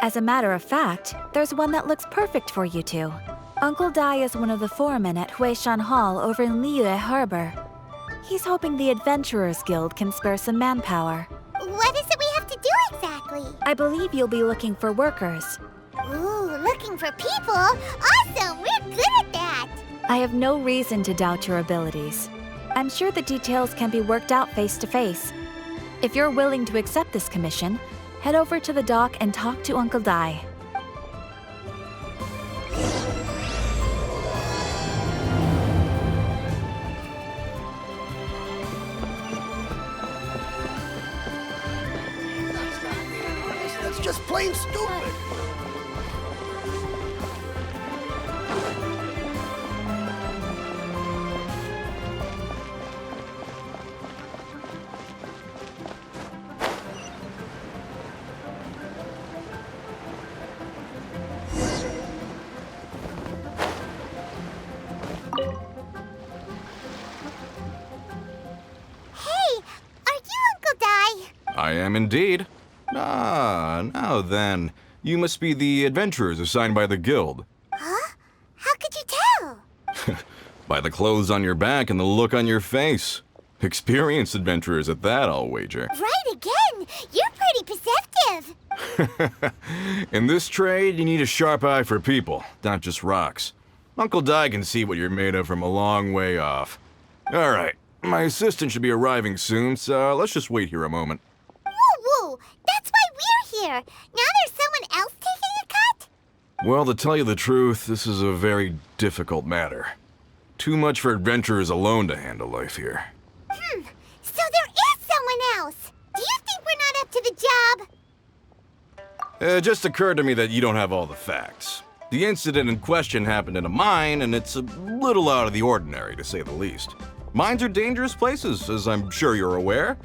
As a matter of fact, there's one that looks perfect for you two. Uncle Dai is one of the foremen at Huishan Hall over in Liyue Harbor. He's hoping the Adventurers Guild can spare some manpower. What is it we have to do exactly? I believe you'll be looking for workers. Ooh, looking for people? Awesome! We're good at that! I have no reason to doubt your abilities. I'm sure the details can be worked out face to face. If you're willing to accept this commission, head over to the dock and talk to Uncle Dai. That's just plain stupid. I am indeed. Now then. You must be the adventurers assigned by the guild. Huh? How could you tell? By the clothes on your back and the look on your face. Experienced adventurers at that, I'll wager. Right again! You're pretty perceptive! In this trade, you need a sharp eye for people, not just rocks. Uncle Dai can see what you're made of from a long way off. Alright, my assistant should be arriving soon, so let's just wait here a moment. Woo! That's why we're here! Now there's someone else taking a cut? Well, to tell you the truth, this is a very difficult matter. Too much for adventurers alone to handle life here. So there is someone else! Do you think we're not up to the job? It just occurred to me that you don't have all the facts. The incident in question happened in a mine, and it's a little out of the ordinary, to say the least. Mines are dangerous places, as I'm sure you're aware.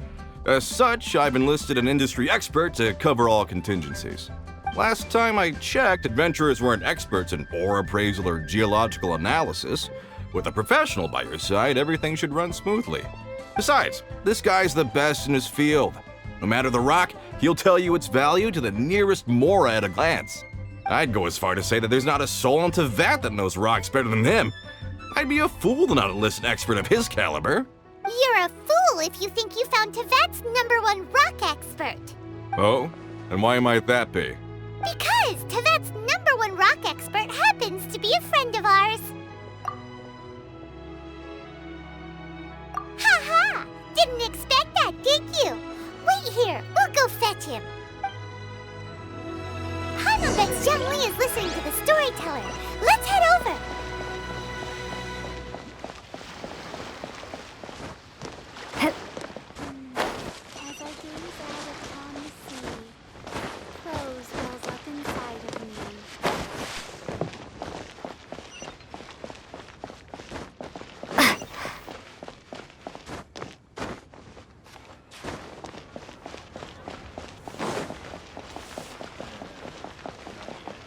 As such, I've enlisted an industry expert to cover all contingencies. Last time I checked, adventurers weren't experts in ore appraisal or geological analysis. With a professional by your side, everything should run smoothly. Besides, this guy's the best in his field. No matter the rock, he'll tell you its value to the nearest mora at a glance. I'd go as far to say that there's not a soul in Teyvat that knows rocks better than him. I'd be a fool to not enlist an expert of his caliber. You're a fool if you think you found Teyvat's #1 rock expert. Oh? And why might that be? Because Teyvat's #1 rock expert happens to be a friend of ours. didn't expect that, did you? Wait here, we'll go fetch him. Hanno bets Zhongli is listening to the storyteller. Let's head over. As I gaze out upon the sea, prose wells up inside of me.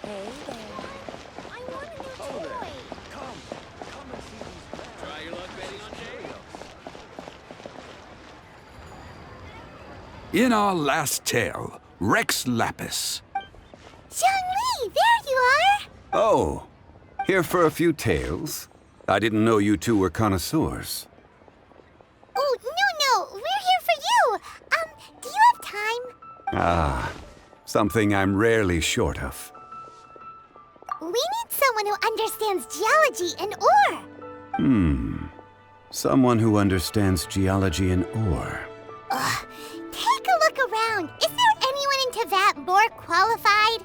Hey there. I want a new toy. Come and see these. Try your luck betting on Jay. In our last tale, Rex Lapis. Zhongli, there you are. Oh, here for a few tales? I didn't know you two were connoisseurs. Oh, no, we're here for you. Do you have time? Ah, something I'm rarely short of. We need someone who understands geology and ore. Someone who understands geology and ore. Take a look around. Is there anyone in Teyvat more qualified?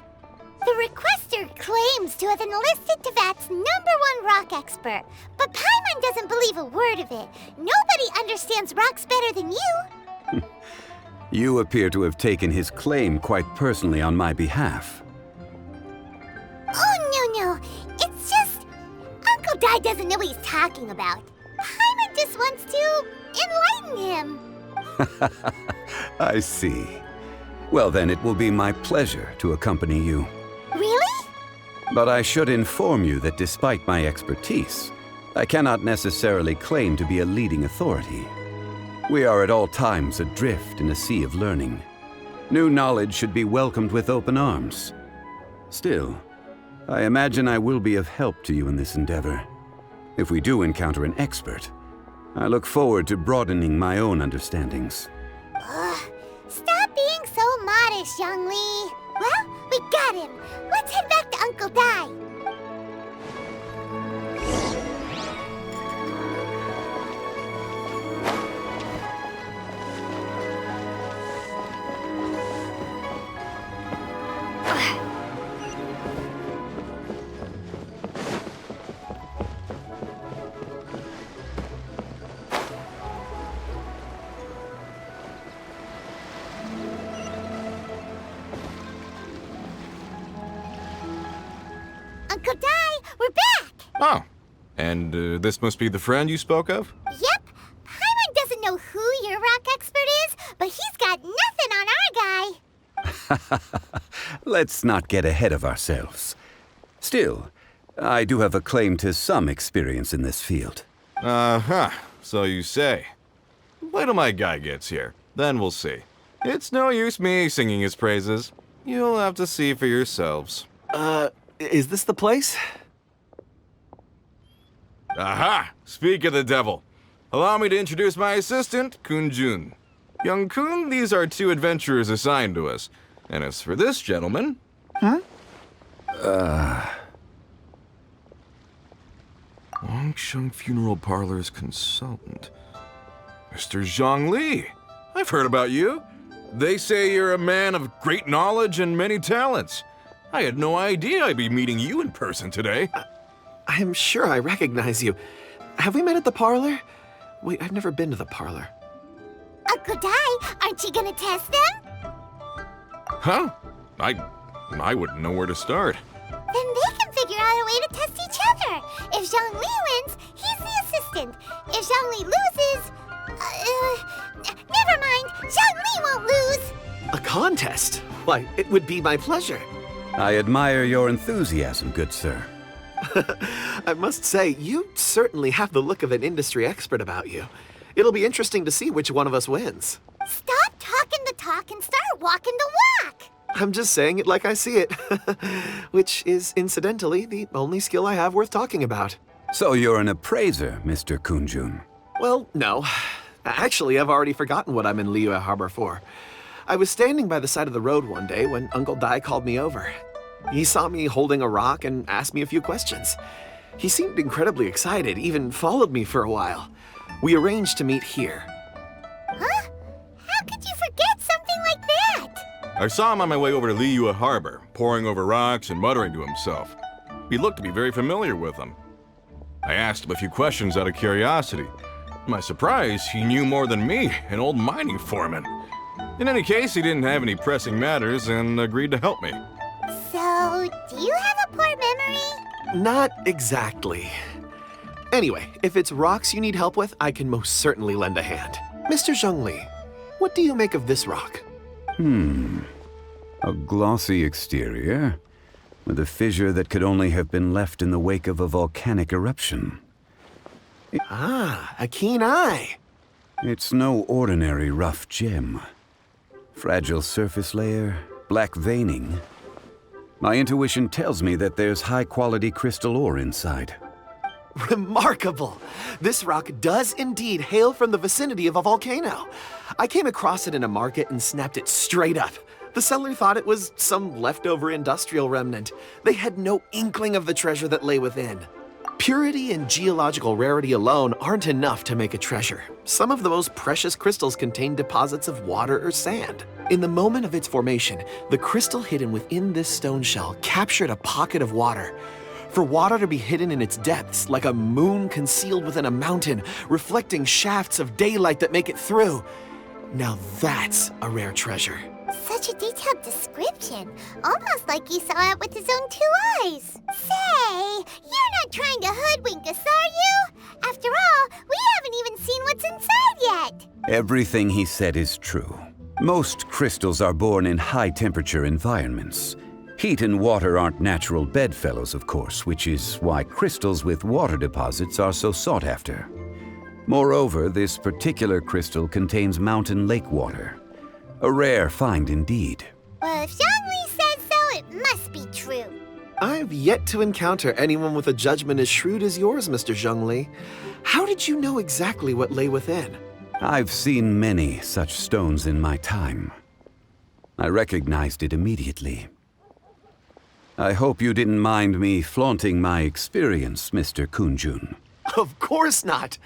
The requester claims to have enlisted Teyvat's #1 rock expert, but Paimon doesn't believe a word of it. Nobody understands rocks better than you. You appear to have taken his claim quite personally on my behalf. Oh, no. It's just... Uncle Dai doesn't know what he's talking about. Paimon just wants to enlighten him. I see. Well, then it will be my pleasure to accompany you. Really? But I should inform you that despite my expertise, I cannot necessarily claim to be a leading authority. We are at all times adrift in a sea of learning. New knowledge should be welcomed with open arms. Still, I imagine I will be of help to you in this endeavor. If we do encounter an expert, I look forward to broadening my own understandings. Stop being so modest, Zhongli. Well, we got him. Let's head back to Uncle Dai. Uncle Dai, we're back! Oh, and this must be the friend you spoke of? Yep. Paimon doesn't know who your rock expert is, but he's got nothing on our guy. Let's not get ahead of ourselves. Still, I do have a claim to some experience in this field. Uh-huh, so you say. Wait till my guy gets here, then we'll see. It's no use me singing his praises. You'll have to see for yourselves. Is this the place? Aha! Speak of the devil. Allow me to introduce my assistant, Kun-jun. Young Kun, these are 2 adventurers assigned to us. And as for this gentleman... Wangsheng Funeral Parlor's consultant. Mr. Zhongli. I've heard about you. They say you're a man of great knowledge and many talents. I had no idea I'd be meeting you in person today. I am sure I recognize you. Have we met at the parlor? Wait, I've never been to the parlor. Uncle Dai, aren't you gonna test them? Huh? I wouldn't know where to start. Then they can figure out a way to test each other. If Zhongli wins, he's the assistant. If Zhongli loses... never mind. Zhongli won't lose. A contest? Why, it would be my pleasure. I admire your enthusiasm, good sir. I must say, you certainly have the look of an industry expert about you. It'll be interesting to see which one of us wins. Stop talking the talk and start walking the walk. I'm just saying it like I see it. Which is, incidentally, the only skill I have worth talking about. So you're an appraiser, Mr. Kun-jun. Well, no. Actually, I've already forgotten what I'm in Liyue Harbor for. I was standing by the side of the road one day when Uncle Dai called me over. He saw me holding a rock and asked me a few questions. He seemed incredibly excited, even followed me for a while. We arranged to meet here. I saw him on my way over to Liyue Harbor, poring over rocks and muttering to himself. He looked to be very familiar with them. I asked him a few questions out of curiosity. To my surprise, he knew more than me, an old mining foreman. In any case, he didn't have any pressing matters and agreed to help me. So, do you have a poor memory? Not exactly. Anyway, if it's rocks you need help with, I can most certainly lend a hand. Mr. Zhongli, what do you make of this rock? A glossy exterior, with a fissure that could only have been left in the wake of a volcanic eruption. Ah, a keen eye. It's no ordinary rough gem. Fragile surface layer, black veining. My intuition tells me that there's high-quality crystal ore inside. Remarkable! This rock does indeed hail from the vicinity of a volcano. I came across it in a market and snapped it straight up. The seller thought it was some leftover industrial remnant. They had no inkling of the treasure that lay within. Purity and geological rarity alone aren't enough to make a treasure. Some of the most precious crystals contain deposits of water or sand. In the moment of its formation, the crystal hidden within this stone shell captured a pocket of water. For water to be hidden in its depths, like a moon concealed within a mountain, reflecting shafts of daylight that make it through. Now that's a rare treasure. Such a detailed description. Almost like he saw it with his own 2 eyes. Say, you're not trying to hoodwink us, are you? After all, we haven't even seen what's inside yet. Everything he said is true. Most crystals are born in high-temperature environments. Heat and water aren't natural bedfellows, of course, which is why crystals with water deposits are so sought after. Moreover, this particular crystal contains mountain lake water. A rare find indeed. Well, if Zhongli says so, it must be true. I've yet to encounter anyone with a judgment as shrewd as yours, Mr. Zhongli. How did you know exactly what lay within? I've seen many such stones in my time. I recognized it immediately. I hope you didn't mind me flaunting my experience, Mr. Kunjun. Of course not.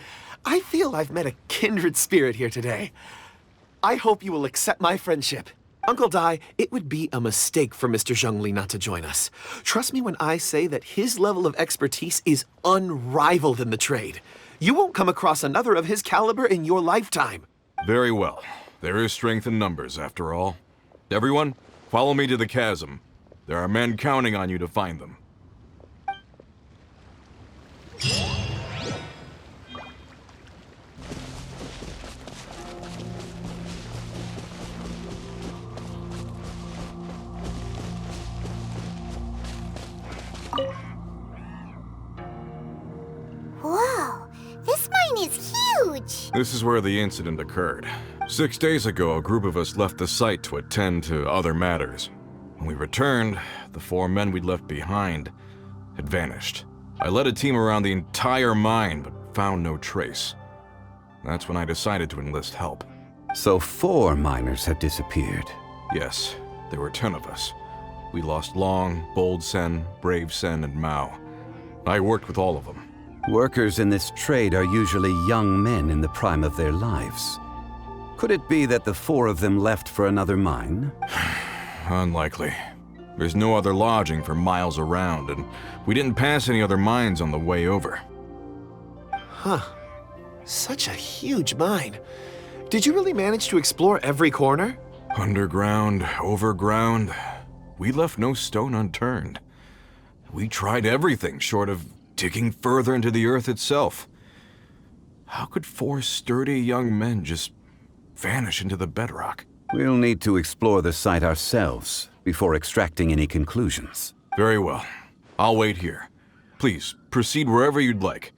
I feel I've met a kindred spirit here today. I hope you will accept my friendship. Uncle Dai, it would be a mistake for Mr. Zhongli not to join us. Trust me when I say that his level of expertise is unrivaled in the trade. You won't come across another of his caliber in your lifetime. Very well. There is strength in numbers, after all. Everyone, follow me to the chasm. There are men counting on you to find them. Whoa, this mine is huge. This is where the incident occurred. 6 days ago, a group of us left the site to attend to other matters. When we returned, the 4 men we'd left behind had vanished. I led a team around the entire mine, but found no trace. That's when I decided to enlist help. So 4 miners had disappeared. Yes, there were 10 of us. We lost Long, Bold Sen, Brave Sen, and Mao. I worked with all of them. Workers in this trade are usually young men in the prime of their lives. Could it be that the 4 of them left for another mine? Unlikely. There's no other lodging for miles around, and we didn't pass any other mines on the way over. Huh. Such a huge mine. Did you really manage to explore every corner? Underground, overground. We left no stone unturned. We tried everything short of digging further into the earth itself. How could 4 sturdy young men just vanish into the bedrock? We'll need to explore the site ourselves before extracting any conclusions. Very well. I'll wait here. Please, proceed wherever you'd like.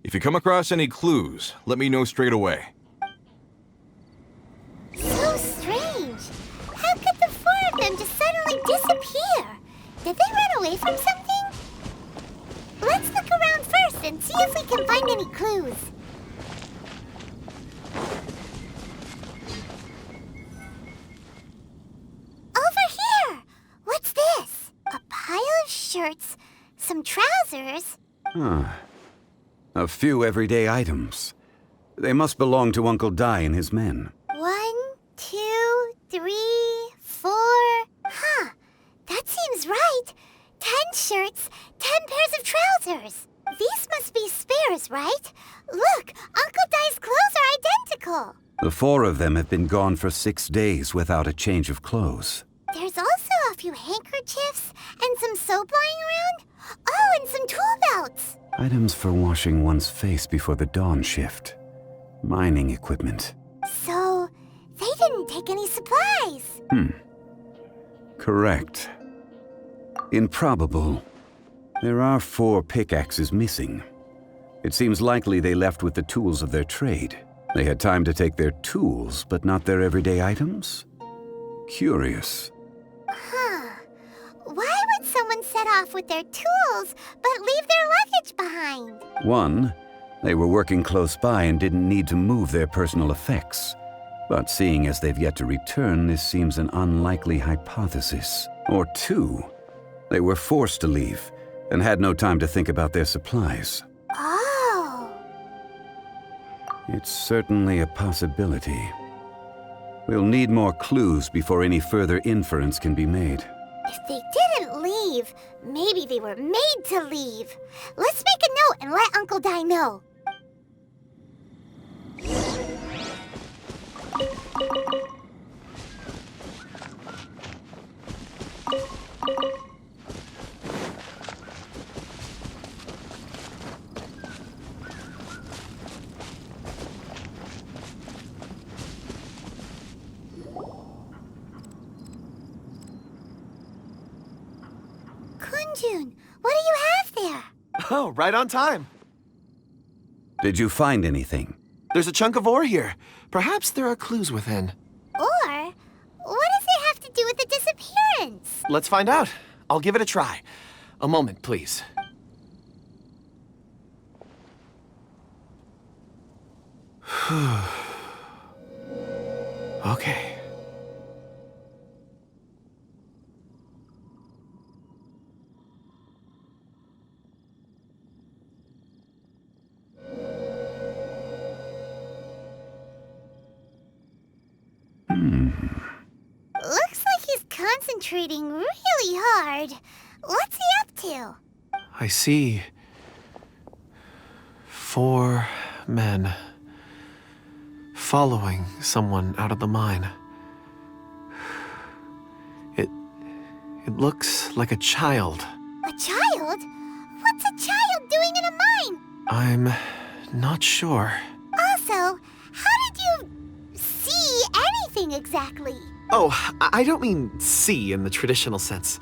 If you come across any clues, let me know straight away. So strange. How could the 4 of them just suddenly disappear? Did they run away from something? Let's look around first and see if we can find any clues. Over here! What's this? A pile of shirts, some trousers. A few everyday items. They must belong to Uncle Dai and his men. 1, 2, 3, 4, pairs of trousers. These must be spares, right? Look, Uncle Dai's clothes are identical. The 4 of them have been gone for 6 days without a change of clothes. There's also a few handkerchiefs and some soap lying around. Oh, and some tool belts. Items for washing one's face before the dawn shift. Mining equipment. So, they didn't take any supplies. Correct. Improbable. There are 4 pickaxes missing. It seems likely they left with the tools of their trade. They had time to take their tools, but not their everyday items? Curious. Huh. Why would someone set off with their tools, but leave their luggage behind? 1, they were working close by and didn't need to move their personal effects. But seeing as they've yet to return, this seems an unlikely hypothesis. Or 2, they were forced to leave and had no time to think about their supplies. Oh. It's certainly a possibility. We'll need more clues before any further inference can be made. If they didn't leave, maybe they were made to leave. Let's make a note and let Uncle Dai know. Kunjun, what do you have there? Oh, right on time. Did you find anything? There's a chunk of ore here. Perhaps there are clues within. Or, what does it have to do with the disappearance? Let's find out. I'll give it a try. A moment, please. Okay. Looks like he's concentrating really hard. What's he up to? I see 4 men following someone out of the mine. It looks like a child. A child? What's a child doing in a mine? I'm not sure. Also, how did you see anything exactly? Oh, I don't mean see in the traditional sense.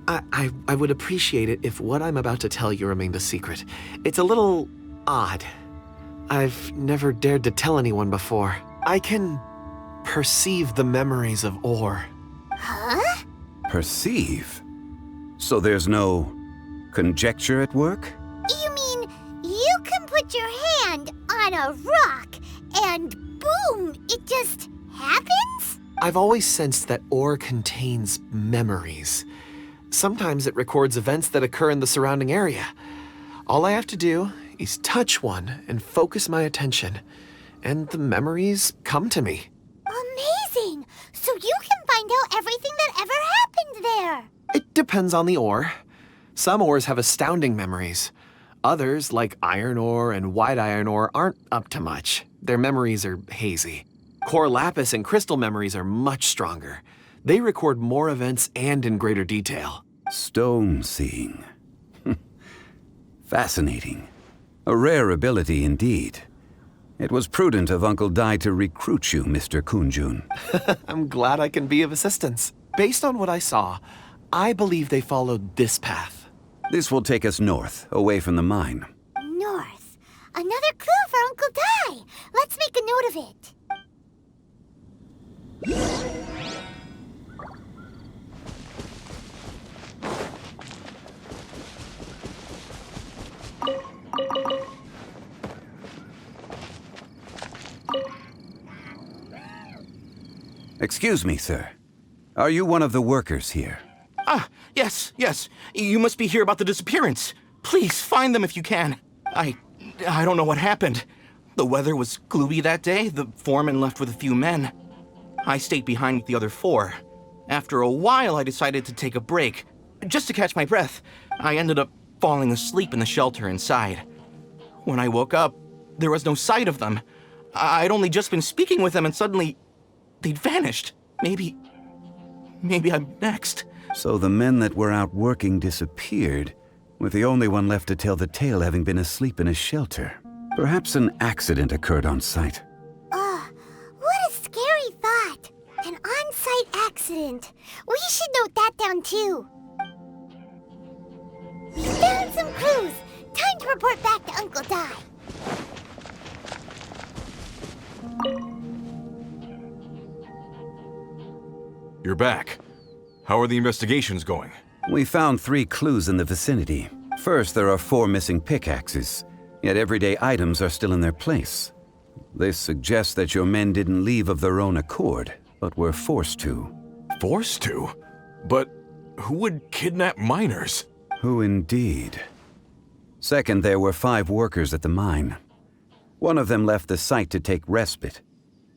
I would appreciate it if what I'm about to tell you remained a secret. It's a little odd. I've never dared to tell anyone before. I can perceive the memories of ore. Huh? Perceive? So there's no conjecture at work? You mean you can put your hand on a rock and boom, it just happens? I've always sensed that ore contains memories. Sometimes it records events that occur in the surrounding area. All I have to do is touch one and focus my attention, and the memories come to me. Amazing! So you can find out everything that ever happened there. It depends on the ore. Some ores have astounding memories. Others, like iron ore and white iron ore, aren't up to much. Their memories are hazy. Core lapis and crystal memories are much stronger. They record more events and in greater detail. Stone seeing. Fascinating. A rare ability indeed. It was prudent of Uncle Dai to recruit you, Mr. Kunjun. I'm glad I can be of assistance. Based on what I saw, I believe they followed this path. This will take us north, away from the mine. North. Another clue for Uncle Dai. Let's make a note of it. Excuse me, sir. Are you one of the workers here? Ah, yes. You must be here about the disappearance. Please, find them if you can. I don't know what happened. The weather was gloomy that day. The foreman left with a few men. I stayed behind with the other 4. After a while, I decided to take a break. Just to catch my breath. I ended up falling asleep in the shelter inside. When I woke up, there was no sight of them. I'd only just been speaking with them and suddenly they'd vanished. Maybe I'm next. So the men that were out working disappeared, with the only one left to tell the tale having been asleep in a shelter. Perhaps an accident occurred on site. What a scary thought. An on-site accident. We should note that down too. We found some clues. Time to report back to Uncle Dai. You're back. How are the investigations going? We found 3 clues in the vicinity. First, there are 4 missing pickaxes, yet everyday items are still in their place. This suggests that your men didn't leave of their own accord, but were forced to. Forced to? But who would kidnap miners? Who indeed? Second, there were 5 workers at the mine. One of them left the site to take respite.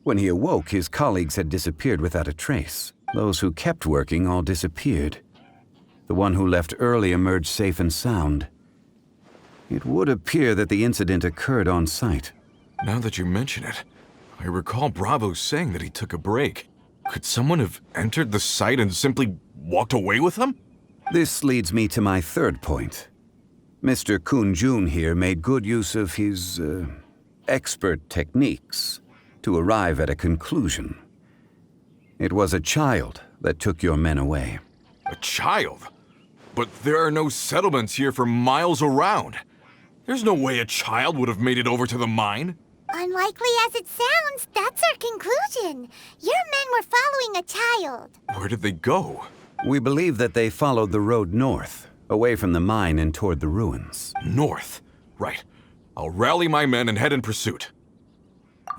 When he awoke, his colleagues had disappeared without a trace. Those who kept working all disappeared. The one who left early emerged safe and sound. It would appear that the incident occurred on site. Now that you mention it, I recall Bravo saying that he took a break. Could someone have entered the site and simply walked away with him? This leads me to my third point. Mr. Kun-jun here made good use of his, expert techniques to arrive at a conclusion. It was a child that took your men away. A child? But there are no settlements here for miles around. There's no way a child would have made it over to the mine. Unlikely as it sounds, that's our conclusion. Your men were following a child. Where did they go? We believe that they followed the road north, away from the mine and toward the ruins. North. Right. I'll rally my men and head in pursuit.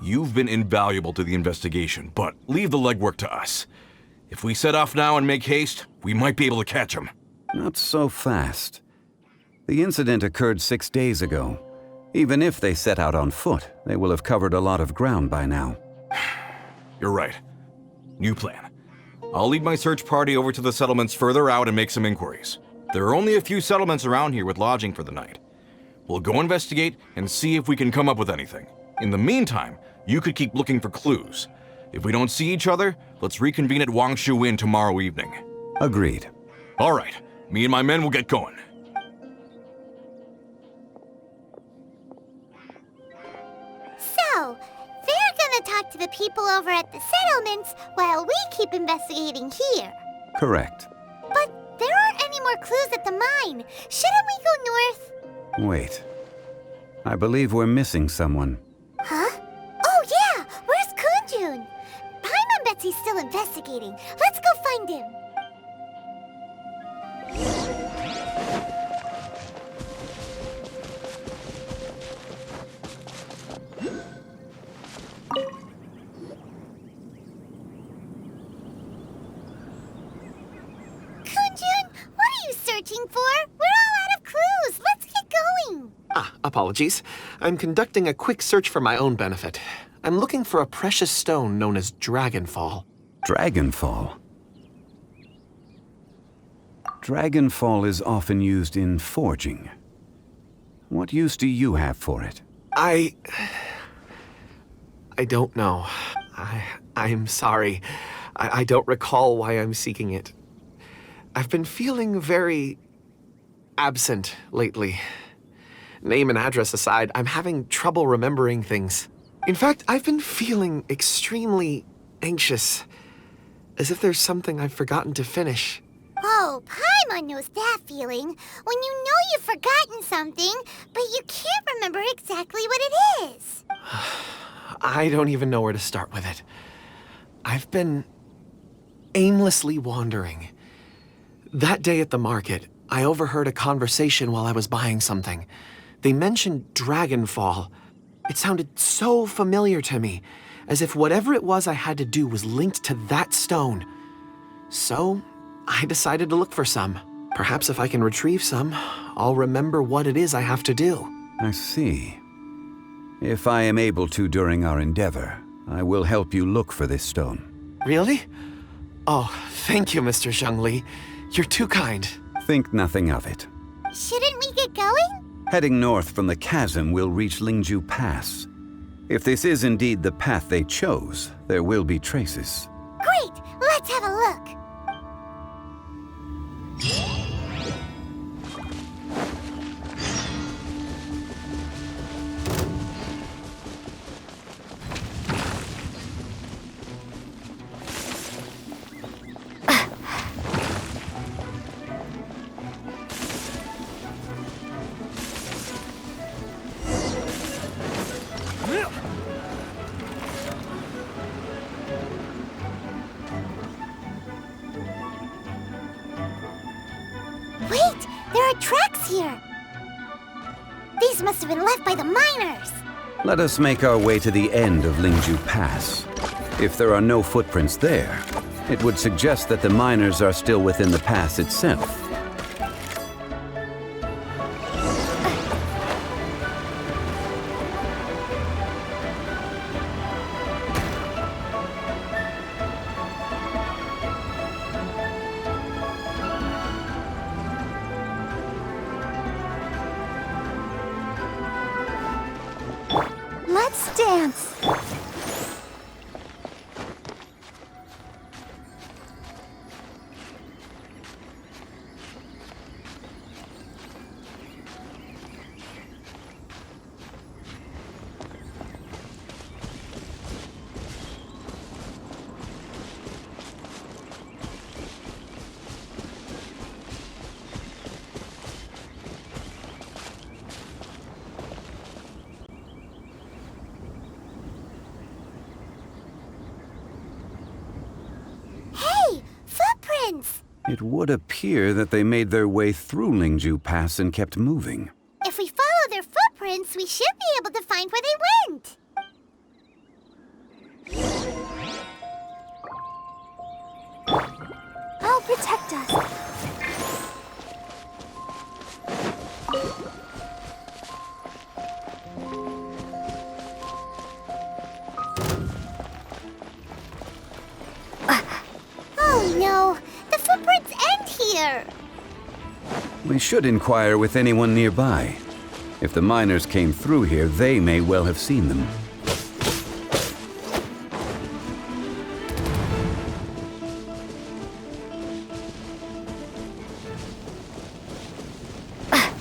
You've been invaluable to the investigation, but leave the legwork to us. If we set off now and make haste, we might be able to catch them. Not so fast. The incident occurred 6 days ago. Even if they set out on foot, they will have covered a lot of ground by now. You're right. New plan. I'll lead my search party over to the settlements further out and make some inquiries. There are only a few settlements around here with lodging for the night. We'll go investigate and see if we can come up with anything. In the meantime, you could keep looking for clues. If we don't see each other, let's reconvene at Wangshu Inn tomorrow evening. Agreed. All right. Me and my men will get going. So, they're gonna talk to the people over at the settlements while we keep investigating here. Correct. But there aren't any more clues at the mine. Shouldn't we go north? Wait. I believe we're missing someone. Huh? Oh yeah! Where's Kun-jun? Paimon bets he's still investigating. Let's go find him. Kun-jun, what are you searching for? We're all out of clues. Let's get going. Apologies. I'm conducting a quick search for my own benefit. I'm looking for a precious stone known as Dragonfall. Dragonfall? Dragonfall is often used in forging. What use do you have for it? I don't know. I'm sorry. I don't recall why I'm seeking it. I've been feeling very absent lately. Name and address aside, I'm having trouble remembering things. In fact, I've been feeling extremely anxious, as if there's something I've forgotten to finish. Oh, Paimon knows that feeling. When you know you've forgotten something, but you can't remember exactly what it is. I don't even know where to start with it. I've been aimlessly wandering. That day at the market, I overheard a conversation while I was buying something. They mentioned Dragonfall. It sounded so familiar to me, as if whatever it was I had to do was linked to that stone. So, I decided to look for some. Perhaps if I can retrieve some, I'll remember what it is I have to do. I see. If I am able to during our endeavor, I will help you look for this stone. Really? Oh, thank you, Mr. Zhengli. You're too kind. Think nothing of it. Shouldn't we we get going? Heading north from the chasm, we'll reach Lingju Pass. If this is indeed the path they chose, there will be traces. Great, let's have a look. Wait, there are tracks here. These must have been left by the miners. Let us make our way to the end of Lingju Pass. If there are no footprints there, it would suggest that the miners are still within the pass itself. Let's dance. It would appear that they made their way through Lingju Pass and kept moving. If we follow their footprints, we should be able to find where they went. I'll protect us. Oh no, the footprints end here. We should inquire with anyone nearby. If the miners came through here, they may well have seen them. Hi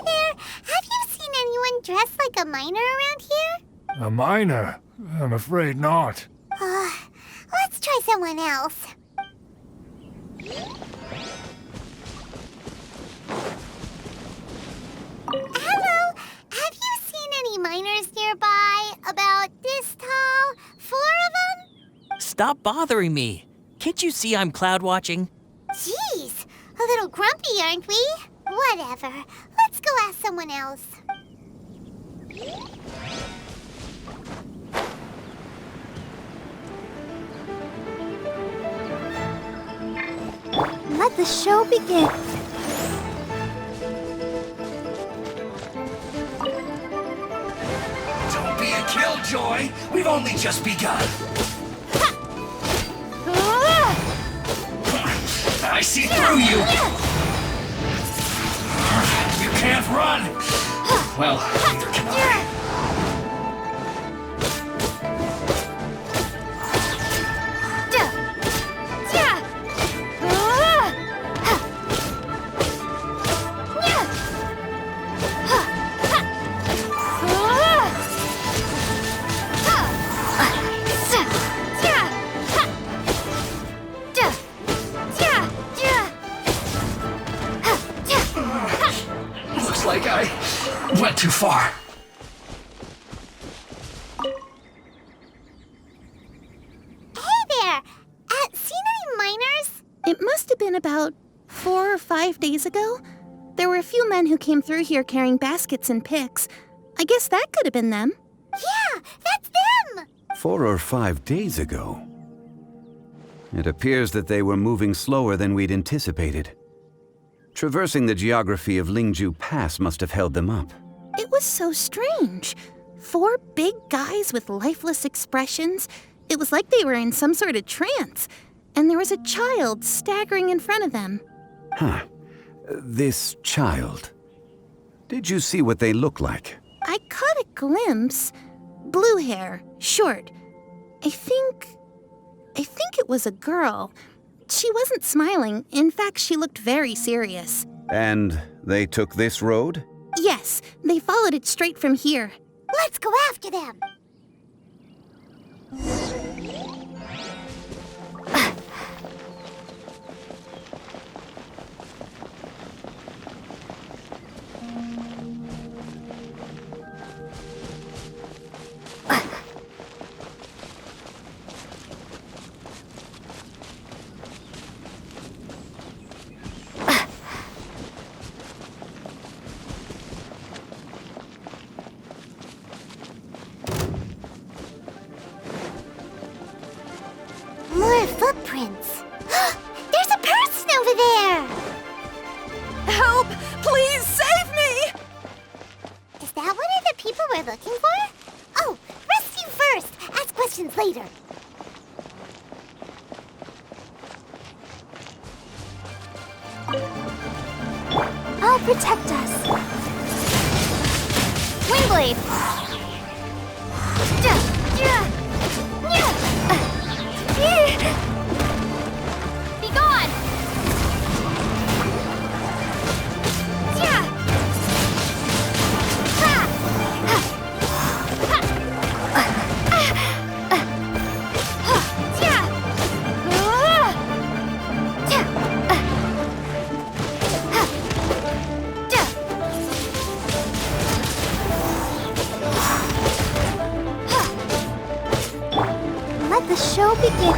there, have you seen anyone dressed like a miner around here? A miner? I'm afraid not. Let's try someone else. Hello, have you seen any miners nearby? About this tall? 4 of them? Stop bothering me. Can't you see I'm cloud watching? Jeez, a little grumpy, aren't we? Whatever, let's go ask someone else. Let the show begin. Don't be a killjoy. We've only just begun. I see through you. You can't run. Well, neither can I. Looks like I went too far. Hey there! Seen any miners? It must have been about 4 or 5 days ago. There were a few men who came through here carrying baskets and picks. I guess that could have been them. Yeah, that's them! 4 or 5 days ago. It appears that they were moving slower than we'd anticipated. Traversing the geography of Lingju Pass must have held them up. It was so strange. 4 big guys with lifeless expressions. It was like they were in some sort of trance. And there was a child staggering in front of them. Huh. This child. Did you see what they look like? I caught a glimpse. Blue hair, short. I think it was a girl. She wasn't smiling. In fact, she looked very serious. And they took this road? Yes, they followed it straight from here. Let's go after them. More footprints. There's a person over there. Help! Please save me! Is that one of the people we're looking for? Oh, rescue first. Ask questions later. I'll protect us. Wingblade. Be gone! Let the show begin.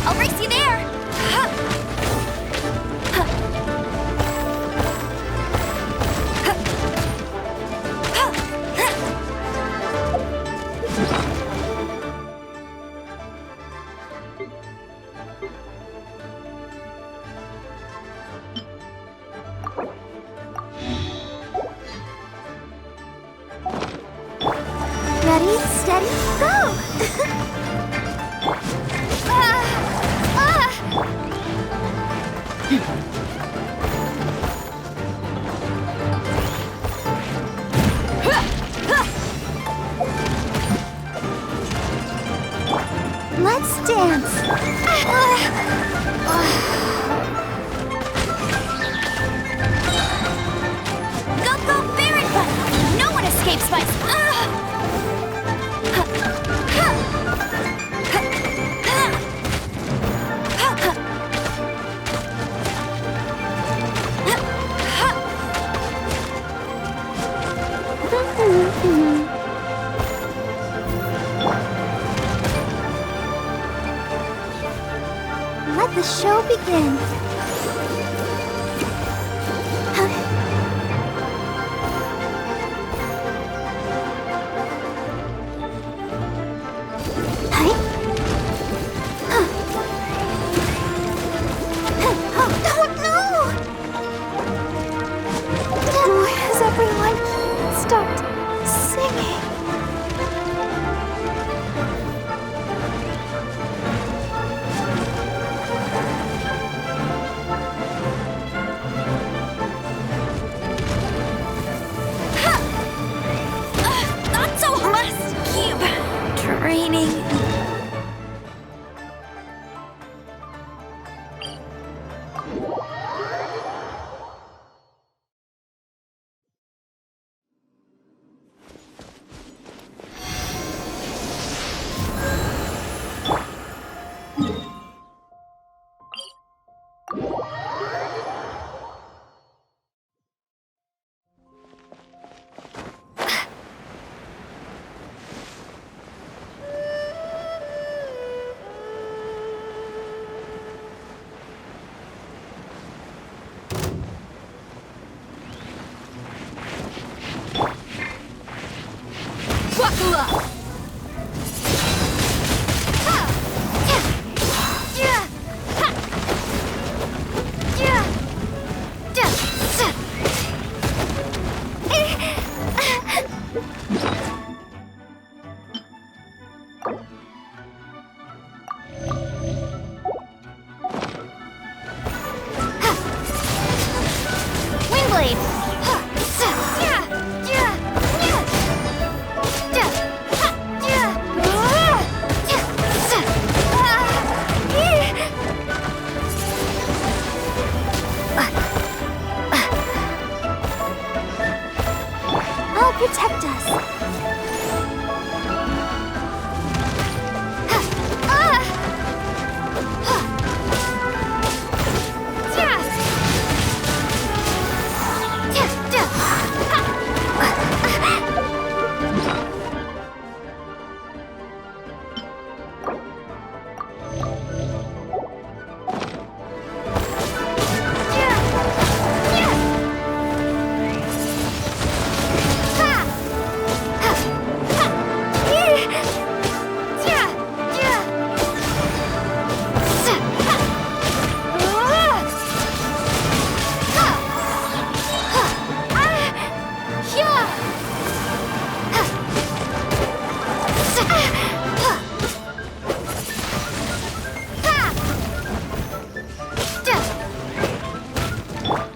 I'll race you there. Ready, steady, go! Let's dance. Go, go, Barret Butt! No one escapes my... Let the show begin. Oh no! Why has everyone stopped singing? Not so must keep training.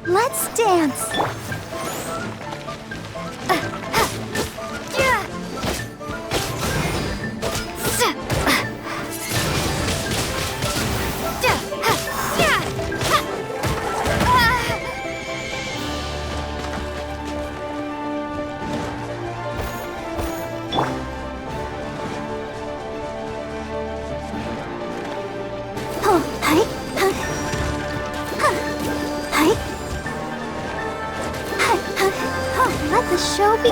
Let's dance. Let the show be.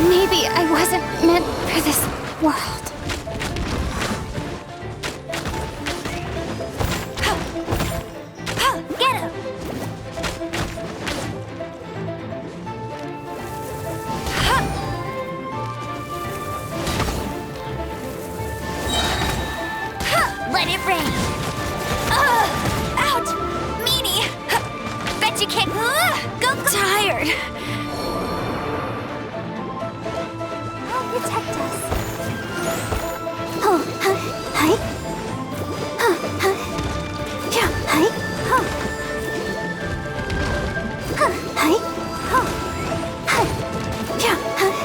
Maybe I wasn't meant for this world. Get him! Let it rain! Ouch! Meanie! Bet you can't. Go! Tired! I'll protect us. Oh, hi. Yeah, hi. Hi. Yeah, hi.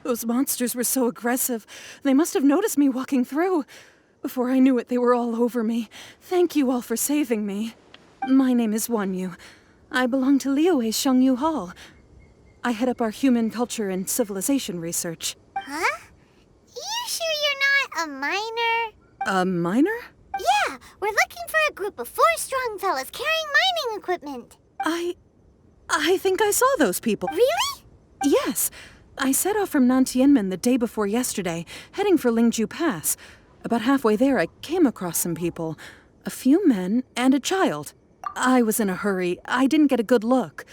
Those monsters were so aggressive. They must have noticed me walking through. Before I knew it, they were all over me. Thank you all for saving me. My name is Wanyu. I belong to Liyue Shengyu Hall. I head up our human culture and civilization research. Huh? You sure you're not a miner? A miner? Yeah, we're looking for a group of 4 strong fellas carrying mining equipment. I think I saw those people. Really? Yes. I set off from Nantianmen the day before yesterday, heading for Lingju Pass. About halfway there, I came across some people. A few men and a child. I was in a hurry. I didn't get a good look.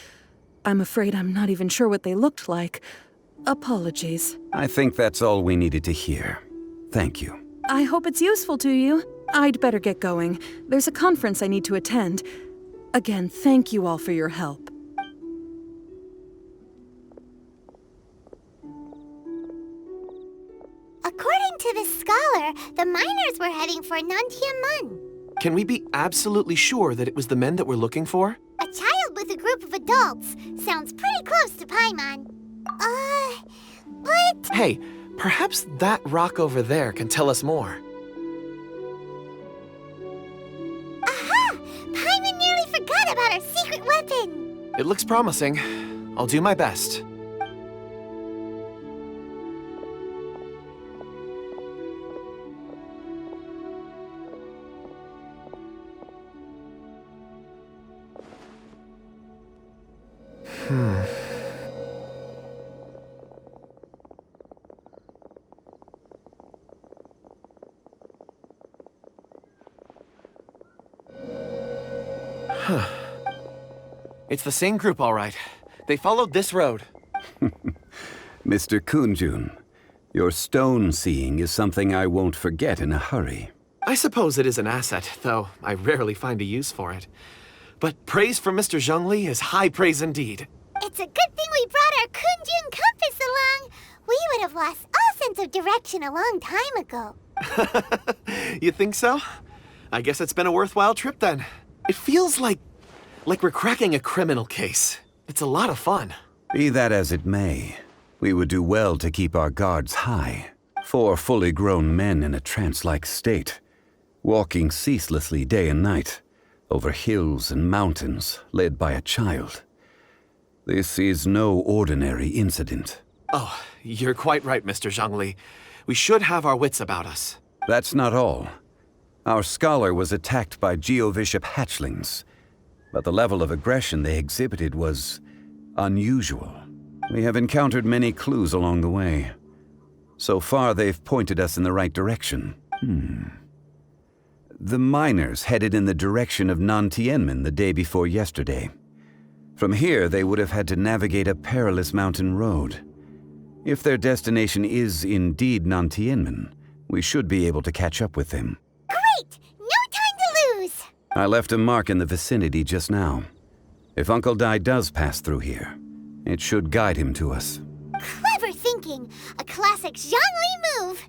I'm afraid I'm not even sure what they looked like. Apologies. I think that's all we needed to hear. Thank you. I hope it's useful to you. I'd better get going. There's a conference I need to attend. Again, thank you all for your help. According to this scholar, the miners were heading for Nantianmen. Can we be absolutely sure that it was the men that we're looking for? A child with a group of adults. Sounds pretty close to Paimon. But... Hey, perhaps that rock over there can tell us more. Aha! Paimon nearly forgot about our secret weapon. It looks promising. I'll do my best. It's the same group, all right. They followed this road. Mr. Kunjun, your stone seeing is something I won't forget in a hurry. I suppose it is an asset, though I rarely find a use for it. But praise from Mr. Zhongli is high praise indeed. It's a good thing we brought our Kunjun compass along. We would have lost all sense of direction a long time ago. You think so? I guess it's been a worthwhile trip then. It feels like Like we're cracking a criminal case. It's a lot of fun. Be that as it may, we would do well to keep our guards high. 4 fully grown men in a trance-like state, walking ceaselessly day and night, over hills and mountains, led by a child. This is no ordinary incident. Oh, you're quite right, Mr. Zhongli. We should have our wits about us. That's not all. Our scholar was attacked by Geovishap hatchlings, but the level of aggression they exhibited was unusual. We have encountered many clues along the way. So far, they've pointed us in the right direction. The miners headed in the direction of Nantianmen the day before yesterday. From here, they would have had to navigate a perilous mountain road. If their destination is indeed Nantianmen, we should be able to catch up with them. Great! No time to lose! I left a mark in the vicinity just now. If Uncle Dai does pass through here, it should guide him to us. Clever thinking! A classic Zhongli move!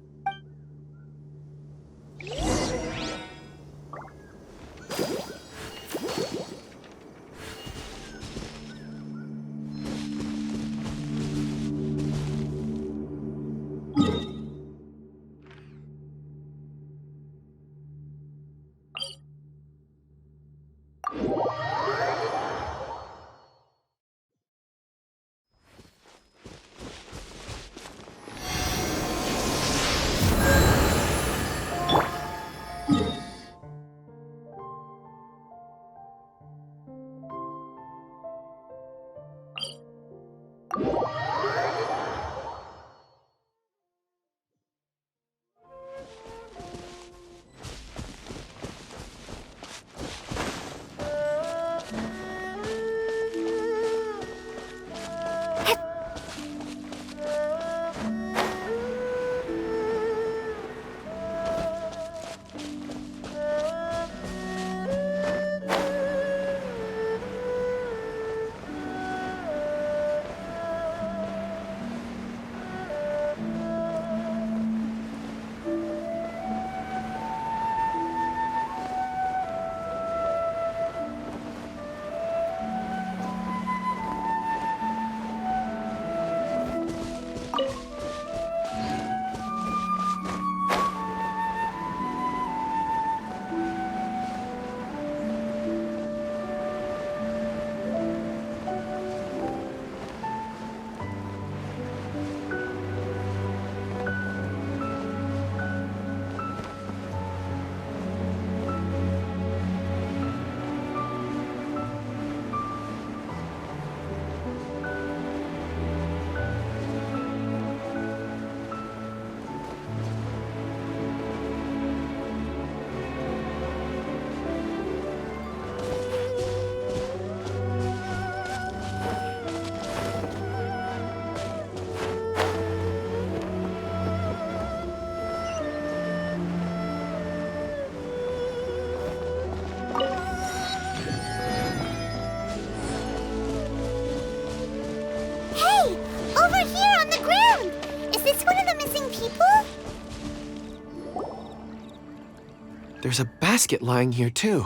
There's a basket lying here, too.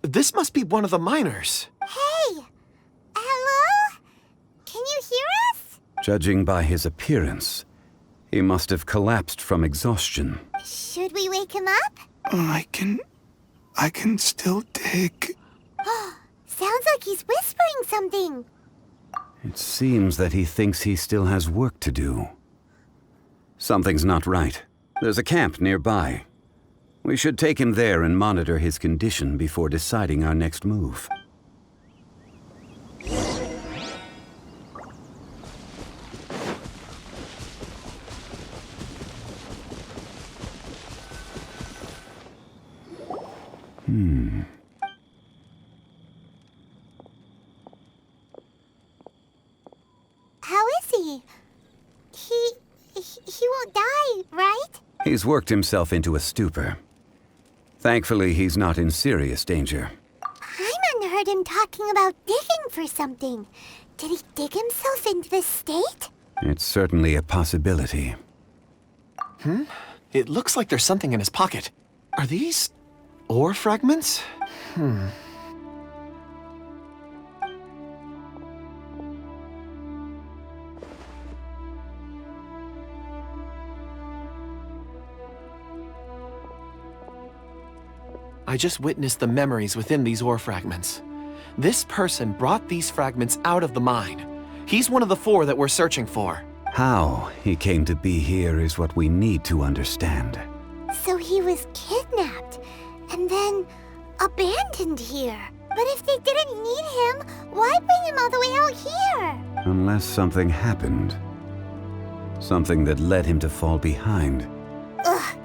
This must be one of the miners. Hey! Hello? Can you hear us? Judging by his appearance, he must have collapsed from exhaustion. Should we wake him up? I can still dig. Sounds like he's whispering something. It seems that he thinks he still has work to do. Something's not right. There's a camp nearby. We should take him there and monitor his condition before deciding our next move. How is he? He won't die, right? He's worked himself into a stupor. Thankfully, he's not in serious danger. Paimon heard him talking about digging for something. Did he dig himself into this state? It's certainly a possibility. It looks like there's something in his pocket. Are these ore fragments? I just witnessed the memories within these ore fragments. This person brought these fragments out of the mine. He's one of the 4 that we're searching for. How he came to be here is what we need to understand. So he was kidnapped and then abandoned here. But if they didn't need him, why bring him all the way out here? Unless something happened. Something that led him to fall behind. Ugh.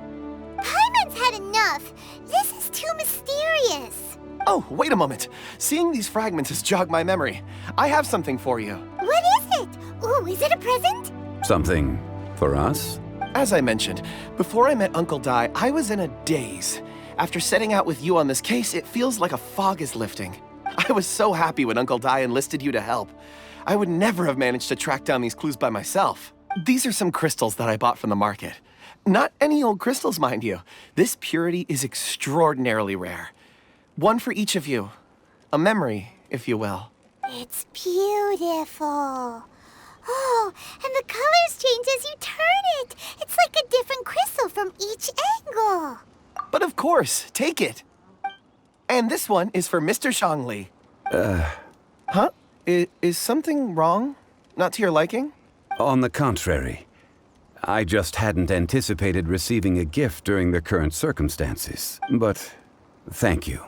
Paimon's had enough. This is too mysterious. Oh, wait a moment. Seeing these fragments has jogged my memory. I have something for you. What is it? Ooh, is it a present? Something for us? As I mentioned, before I met Uncle Dai, I was in a daze. After setting out with you on this case, it feels like a fog is lifting. I was so happy when Uncle Dai enlisted you to help. I would never have managed to track down these clues by myself. These are some crystals that I bought from the market. Not any old crystals, mind you. This purity is extraordinarily rare. One for each of you. A memory, if you will. It's beautiful. Oh, and the colors change as you turn it. It's like a different crystal from each angle. But of course, take it. And this one is for Mr. Zhongli. Huh? Is something wrong? Not to your liking? On the contrary. I just hadn't anticipated receiving a gift during the current circumstances. But thank you.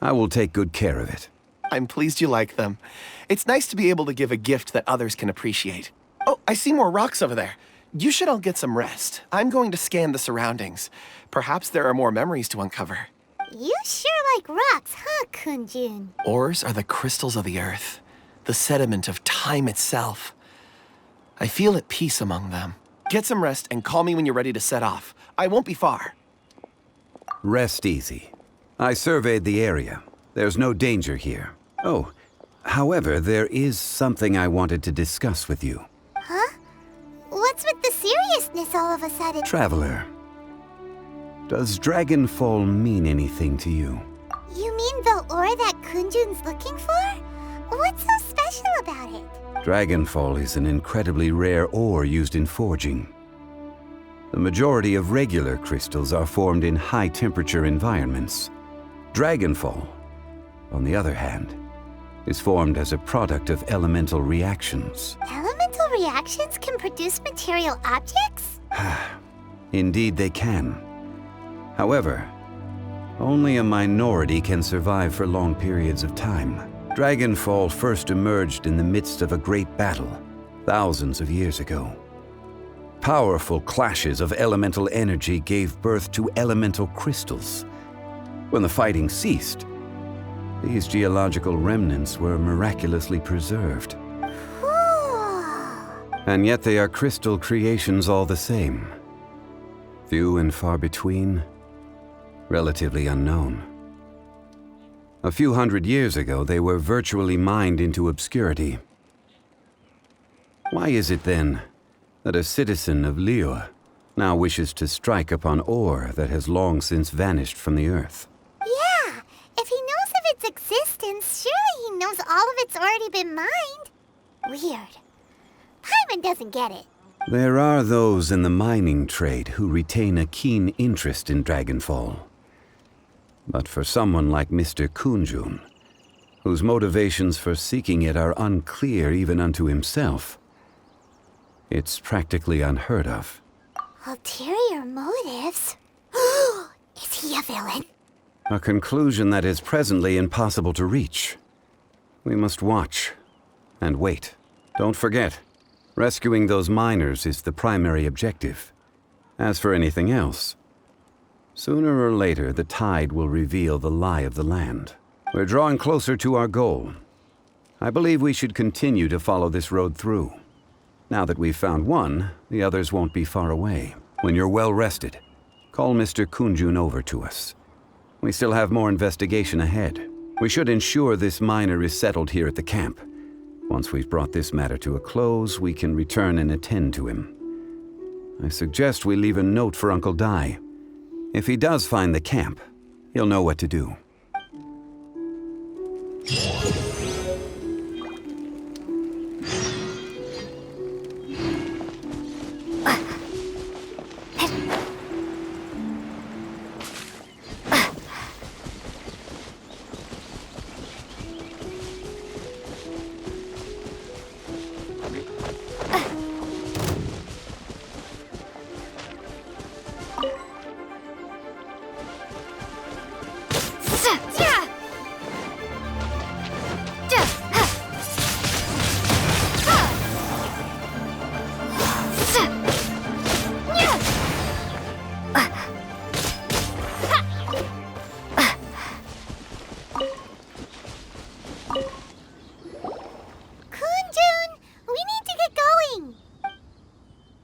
I will take good care of it. I'm pleased you like them. It's nice to be able to give a gift that others can appreciate. Oh, I see more rocks over there. You should all get some rest. I'm going to scan the surroundings. Perhaps there are more memories to uncover. You sure like rocks, huh, Kunjun? Ores are the crystals of the earth, the sediment of time itself. I feel at peace among them. Get some rest and call me when you're ready to set off. I won't be far. Rest easy. I surveyed the area. There's no danger here. Oh, however, there is something I wanted to discuss with you. Huh? What's with the seriousness all of a sudden? Traveler, does Dragonfall mean anything to you? You mean the ore that Kunjun's looking for? What's so special about it? Dragonfall is an incredibly rare ore used in forging. The majority of regular crystals are formed in high-temperature environments. Dragonfall, on the other hand, is formed as a product of elemental reactions. Elemental reactions can produce material objects? Indeed they can. However, only a minority can survive for long periods of time. Dragonfall first emerged in the midst of a great battle, thousands of years ago. Powerful clashes of elemental energy gave birth to elemental crystals. When the fighting ceased, these geological remnants were miraculously preserved. And yet they are crystal creations all the same. Few and far between, relatively unknown. A few hundred years ago, they were virtually mined into obscurity. Why is it then that a citizen of Liyue now wishes to strike upon ore that has long since vanished from the earth? Yeah, if he knows of its existence, surely he knows all of it's already been mined. Weird. Paimon doesn't get it. There are those in the mining trade who retain a keen interest in Dragonfall. But for someone like Mr. Kunjun, whose motivations for seeking it are unclear even unto himself, it's practically unheard of. Ulterior motives? Is he a villain? A conclusion that is presently impossible to reach. We must watch and wait. Don't forget, rescuing those miners is the primary objective. As for anything else, sooner or later the tide will reveal the lie of the land. We're drawing closer to our goal. I believe we should continue to follow this road through. Now that we've found one, the others won't be far away. When you're well rested, call Mr. Kunjun over to us. We still have more investigation ahead. We should ensure this miner is settled here at the camp. Once we've brought this matter to a close, we can return and attend to him. I suggest we leave a note for Uncle Dai. If he does find the camp, he'll know what to do.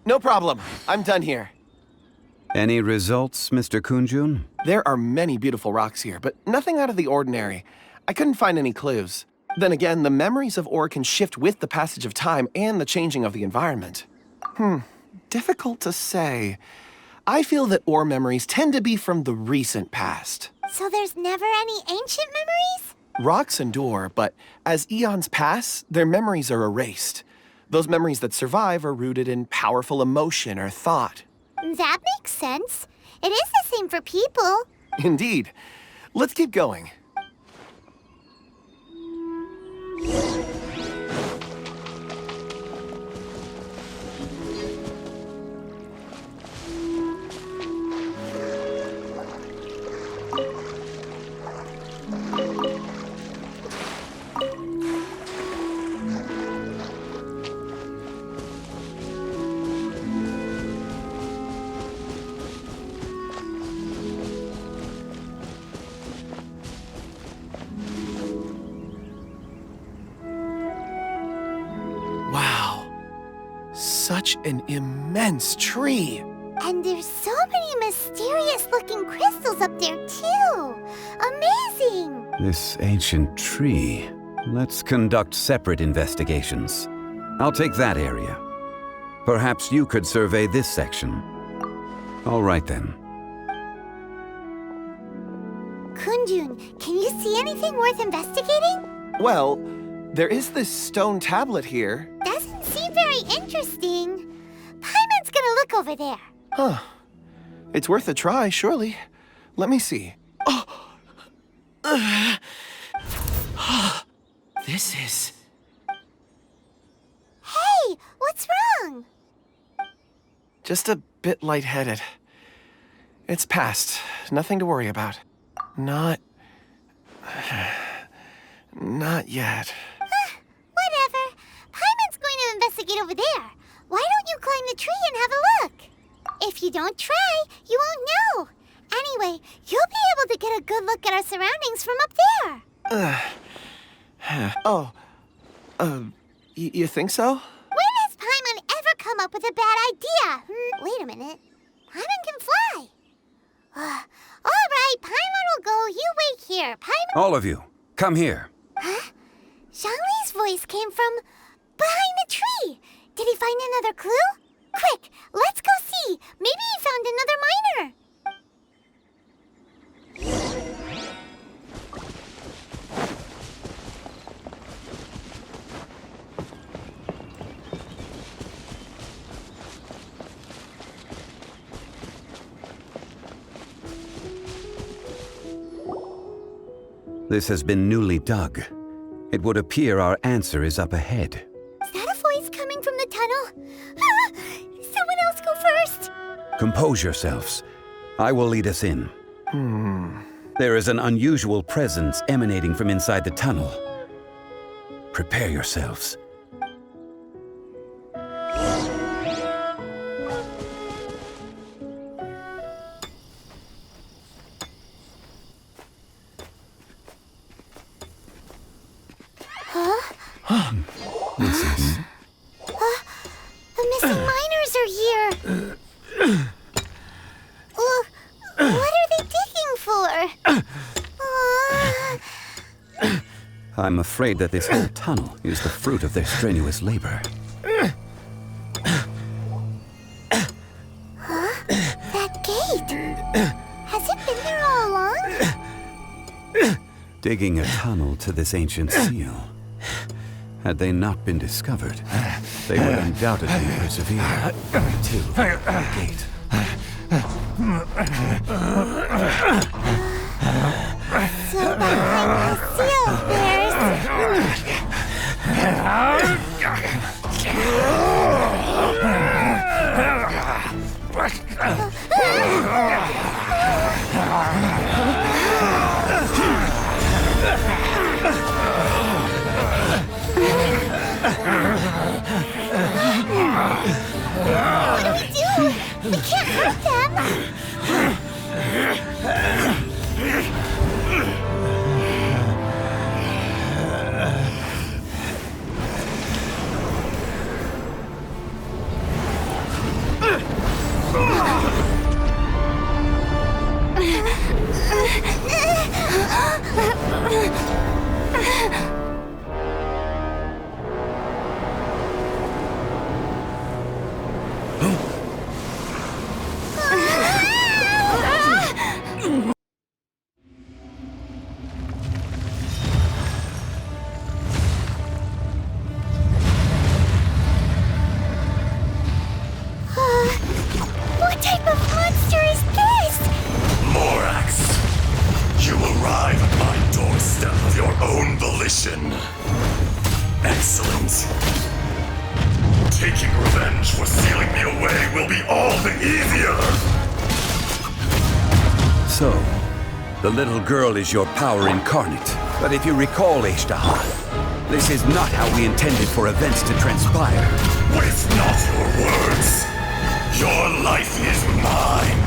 No problem. I'm done here. Any results, Mr. Kunjun? There are many beautiful rocks here, but nothing out of the ordinary. I couldn't find any clues. Then again, the memories of ore can shift with the passage of time and the changing of the environment. Difficult to say. I feel that ore memories tend to be from the recent past. So there's never any ancient memories? Rocks endure, but as eons pass, their memories are erased. Those memories that survive are rooted in powerful emotion or thought. That makes sense. It is the same for people. Indeed. Let's keep going. Wow. Such an immense tree. And there's so many mysterious-looking crystals up there, too. Amazing! This ancient tree. Let's conduct separate investigations. I'll take that area. Perhaps you could survey this section. All right, then. Kunjun, can you see anything worth investigating? Well, there is this stone tablet here. Doesn't seem very interesting. Paimon's gonna look over there. Huh. It's worth a try, surely. Let me see. This is... Hey, what's wrong? just a bit lightheaded. It's past. Nothing to worry about. Not yet. Whatever. Paimon's going to investigate over there. Why don't you climb the tree and have a look? If you don't try, you won't know. Anyway, you'll be able to get a good look at our surroundings from up there. You think so? When has Paimon ever come up with a bad idea? Wait a minute. Paimon can fly. All right, Paimon will go. You wait here. Paimon... All of you, come here. Huh? Zhongli's voice came from behind the tree. Did he find another clue? Quick, let's go see. Maybe he found another miner. This has been newly dug. It would appear our answer is up ahead. Is that a voice coming from the tunnel? Someone else go first. Compose yourselves. I will lead us in. There is an unusual presence emanating from inside the tunnel. Prepare yourselves. The missing miners are here. What are they digging for? I'm afraid that this whole tunnel is the fruit of their strenuous labor. That gate. Has it been there all along? Digging a tunnel to this ancient seal. Had they not been discovered, they would undoubtedly persevere to the gate. So behind the seal of theirs. What do we do? We can't hurt them. What type of monster is this? Morax, you arrive at my doorstep of your own volition. Excellent. Taking revenge for sealing me away will be all the easier. So, the little girl is your power incarnate. But if you recall, Ishtaha, this is not how we intended for events to transpire. Waste not your words. Your life is mine.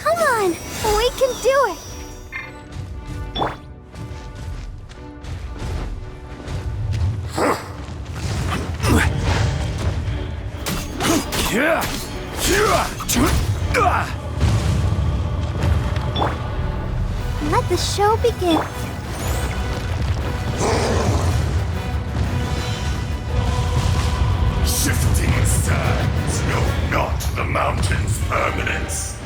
Come on, we can do it. Let the show begin. Shifting sands know not the mountain's permanence.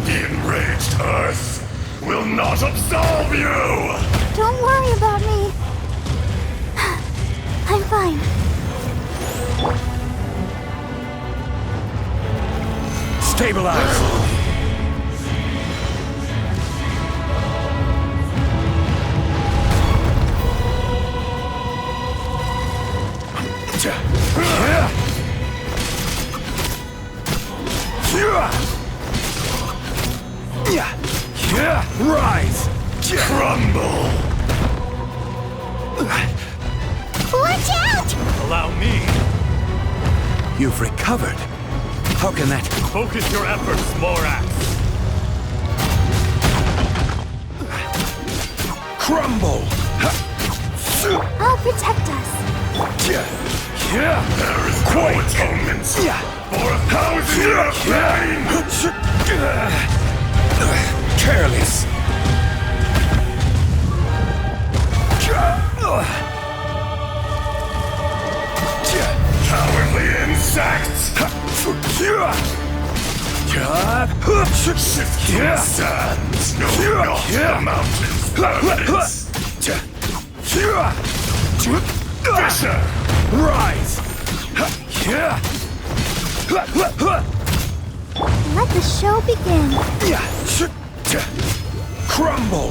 The enraged Earth will not absolve you! Don't worry about me. I'm fine. Stabilize! Rise! Crumble! Watch out! Allow me. You've recovered. How can that... Focus your efforts, Morax. crumble! I'll protect us. There is no atonement for 1,000 years of pain! Careless! Cowardly insects! Shifting sands know not the mountain's permanence! Fisher! Rise! Let the show begin. Crumble!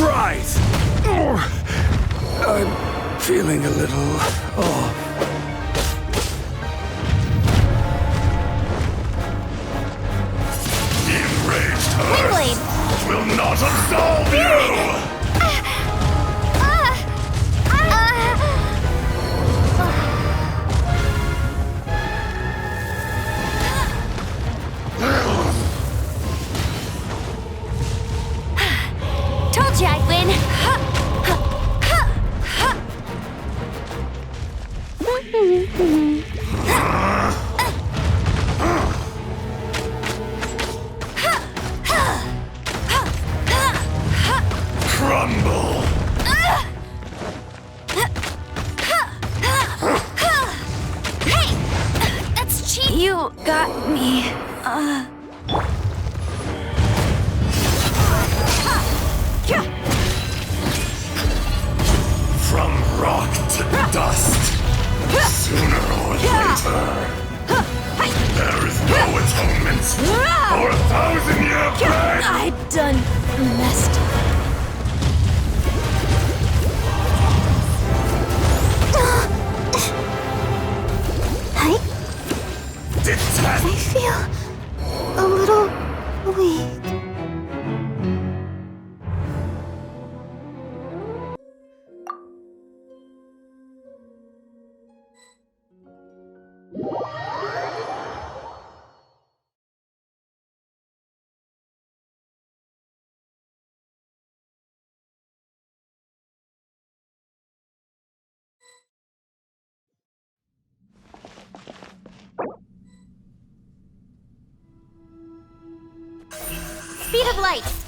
Rise! I'm feeling a little off. The enraged Earth will not absolve you! Told you I'd win. Crumble! Hey! That's cheap. You got me. From rock to dust, sooner or later, there is no atonement for 1,000-year pain! I done messed up. I Detest feel Chariot of Lights!